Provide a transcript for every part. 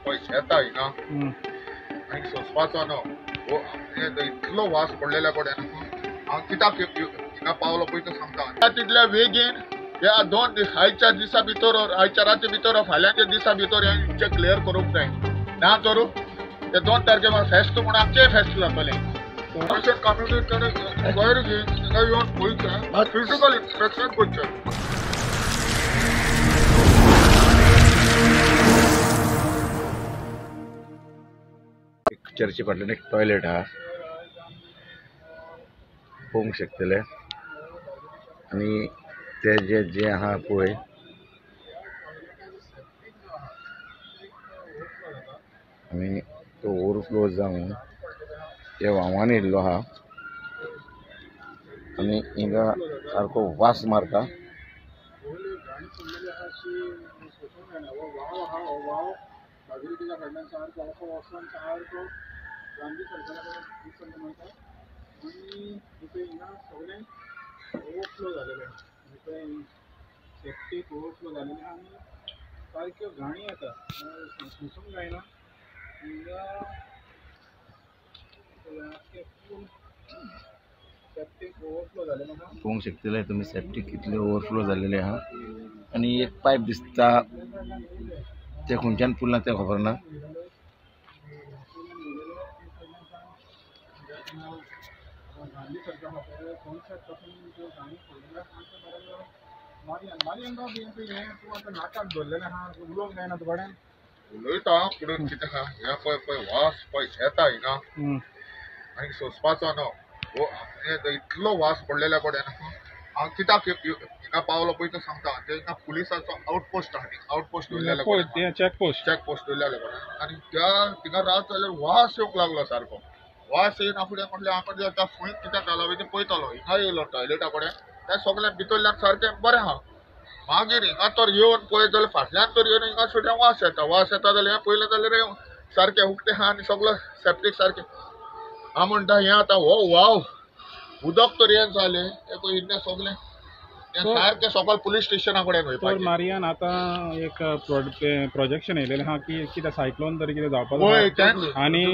पैसे येता हिंगा आनी सोंसपाचो न्हू वो इतलो वास पडलेल्या कडेन हांव कित्याक हिंगा पावलो पळय तो सांगता तितल्या बेगीन ह्या 2 दीस आयच्या दिसा भितर आयच्या राती भितर फाल्यांच्या दिसा भितर हे क्लियर करूंक जाय ना करूं ते 2 तारखेक फेस्त म्हूण आमचें फेस्त जातलें अशें कम्युनिटी कडेन इन्क्वायरी घेवन हिंगा येवन पळयचें फिजिकल इन्स्पेक्शन करचें चर्ची फाटल्यान एक टॉयलेट हा पळोवंक शकतले आनी ते जे आहा पळय आनी तो ओवरफ्लो जावन त्या व्हांवान येयल्लो आहा आनी हिंगा सारको वास मारता ओवरफ्लो जालेले सेप्टीक ओवरफ्लो जालेले आनी सारक्यो घाणी येता सोसूंक जायना हिंगा सेप्टीक ओवरफ्लो जालेलो आहा पळोवंक शकतले तुमी सेप्टीक कितले ओवरफ्लो जाल्लेले आहा आनी एक पायप दिसता ते खंयच्यान फुल्ला तें खबर ना नाकाक धरलेले आहा उलोवंक जायना तुका उलयता पुढून कितें आहा हे पळय पळय वास पळय येता हिंगा आनी सोंसपाचो न्हू वो इतलो वास पडलेल्या कडेन हांव कित्याक हिंगा पावलो पळय तो सांगता ते हिंगा पुलिसाचो आउटपोस्ट आहा आउटपोस्ट उरलेले कडेन चॅकपोस्ट उरलेले कडेन आनी त्या थिंगा रावत जाल्यार वास येवंक लागलो सारको वास येयना फुडें म्हटल्यार हांव म्हटल्यार आतां फूंय कित्याक घालो ते पळयतलो हिंगा येयलो टॉयलेटा कडेन तें सगळें भितरल्यान सारकें बरें आहा मागीर हिंगा तर येवन पळयत जाल्यार फाटल्यान तर येवन हिंगा सुद्दां वास येता जाल्यार हें पयलें जाल्यार सारकें उक्तें आहा आनी सगळो सेप्टीक सारकें हांव म्हणटा हें आतां हो वाव उदक तर हें जालें हें पळय इतलें सगळें हें सारकें सकयल पुलीस स्टेशना कडेन वयपाचें मारियान आतां एक प्रोजेक्शन येयलेलें आहा की कितें सायक्लोन तरी कितें जावपाचो आनी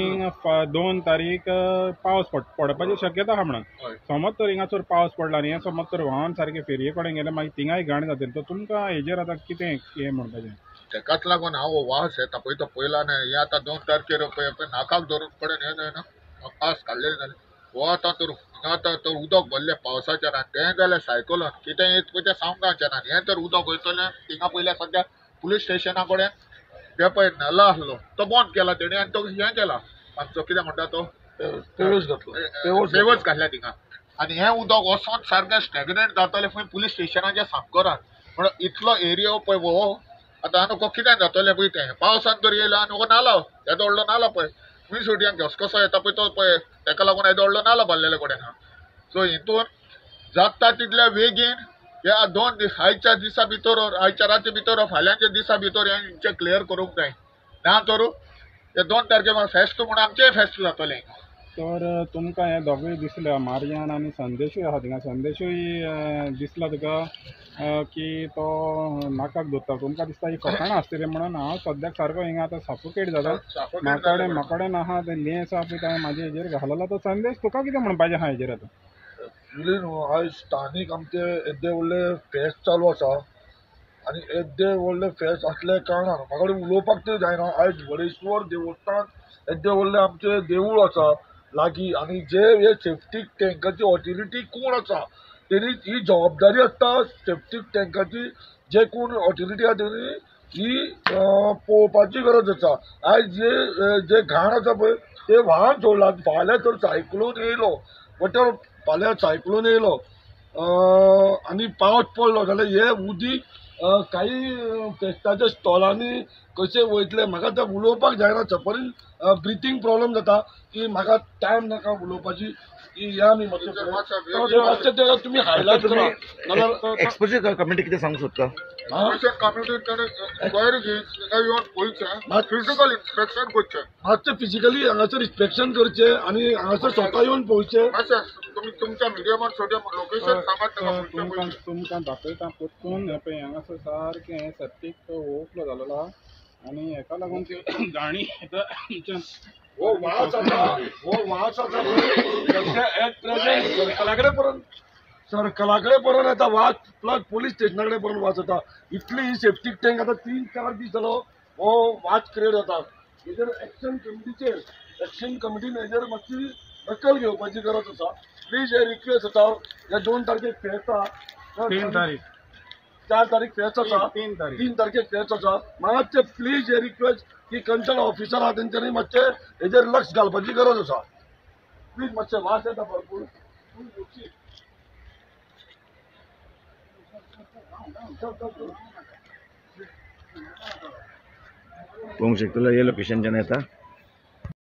2 तारीख पावस पडपाची शक्यता आहा म्हणून समज तर हिंगासर पावस पडला आनी हें समज तर व्हांवन सारकें फेरये कडेन गेलें मागीर थिंगाय घाण जातली तर तुमकां हेजेर आतां कितें हें म्हणपाचें तेकाच लागून हांव वास येता पळय तो पयला न्हय हें आतां 2 तारखेर पळय नाकाक धरून कडेन हें जायना पास काडलेलें जालें हो आतां तर हिंगा आतां तर उदक भरलें पावसाचें ना तें जाल्यार सायकलोन कितें येत पळय तें सांगपाचें ना हें तर उदक वयतलें थिंगा पयल्या सद्या पुलीस स्टेशना कडेन तें पळय नला आसलो तो बंद केला तेणी आनी तो हें केला आमचो कितें म्हणटा तो पेवच घातल्या थिंगा आनी हें उदक वचोन सारकें स्टॅग्नेट जातलें खंय पुलीस स्टेशनाच्या सामकोरान म्हण इतलो एरिया पळय वो आतां नको कितें जातलें पळय तें पावसान तर येयला आनी हो नालो येदो व्हडलो नालो पळय खंय सोडयान घसकसो येता पळय तो पळय तेका लागून येदो व्हडलो नालो बांदलेले कडेन आहा सो हितून जाता तितल्या बेगीन ह्या 2 दीस आयच्या दिसा भितर आयच्या राती भितर फाल्यांच्या दिसा भितर हें क्लियर करूंक जाय ना करूं ते 2 तारखेक फेस्त म्हूण आमचें फेस्त जातलें तर तुमकां हें दोगूय दिसलें मारियान आनी संदेशूय आहा थिंगा संदेशूय दिसला तुका की तो नाकाक धरता तुमकां दिसता ही फकाणां आसतलीं म्हणून हांव सद्याक सारको हिंगा आतां सफोकेट जाता म्हाका कडेन आहा तें लेंस आसा पळय तें म्हाजे हेजेर घालला तो संदेश तुका कितें म्हणपाचें आहा हेजेर आतां एक्चुली न्हू आयज स्थानीक आमचे येद्दे व्हडले फेस्त चालू आसा आनी येद्दे व्हडले फेस्त आसले कारणान म्हाका कडेन उलोवपाक तरी जायना आयज वडेश्वर देवस्थान येद्दे व्हडले आमचें देवूळ आसा लागीं आनी जे हे सेफ्टीक टँकाची ऑथॉरिटी कोण आसा तेणी ही जबाबदारी आसता सेफ्टीक टँकाची जे कोण ऑथॉरिटी आहा तेणी ही पळोवपाची गरज आसा आयज जे घाण आसा पळय ते व्हाळान सोडला फाल्यां तर सायक्लोन येयलो बट फाल्यां सायक्लोन येयलो आनी पावस पडलो जाल्यार हे उदीक काही फेस्ताच्या स्टॉलांनी कशें वयतले म्हाका तें उलोवपाक जायना सपोजींग ब्रिथींग प्रॉब्लम जाता की म्हाका टायम नाका उलोवपाची की या आमी मातशें तें तुमी हायलायट करा नाल्यार एक्सपोजर कमिटी कितें सांगूंक सोदता कम्युनिटी कडेन इन्क्वायरी घेवन हिंगा येवन पळयचें फिजिकल इन्स्पेक्शन करचें मातशें फिजिकली हांगासर इन्स्पेक्शन करचें आनी हांगासर स्वता येवन पळोवचें मातशें तुमी तुमच्या मिडियमार सोद्या लोकेशन सांगात तुमकां दाखयता परतून हें पळय हांगासर सारकें सेप्टीक ओवरफ्लो जालेलो आहा आणि हेका लागून ती गाणी आतां आमच्यान हो वास आसा सध्या ऍट प्रेझेंट सर्कला कडेन पर्यंत येता वास प्लस पोलीस स्टेशना कडेन पर्यंत वास येता इतली ही सेफ्टी टँक आतां 3-4 दीस जालो हो वास क्रिएट जाता हेजेर एक्शन कमिटीन हेजेर मातशी दखल घेवपाची गरज आसा प्लीज हे रिक्वेस्ट आसा हे 2 तारखेक फेस्त आसा 3 तारीख 4 तारीख फेस्त आसा 3 तारीख 3 तारखेक फेस्त आसा मातशे प्लीज हे रिक्वेस्ट की कंसर्न ऑफिसर आहा तेंच्यांनी मातशे हेजेर लक्ष घालपाची गरज आसा प्लीज मातशे वास येता भरपूर पळोवंक शकतलो हे लोकेशनच्यान येता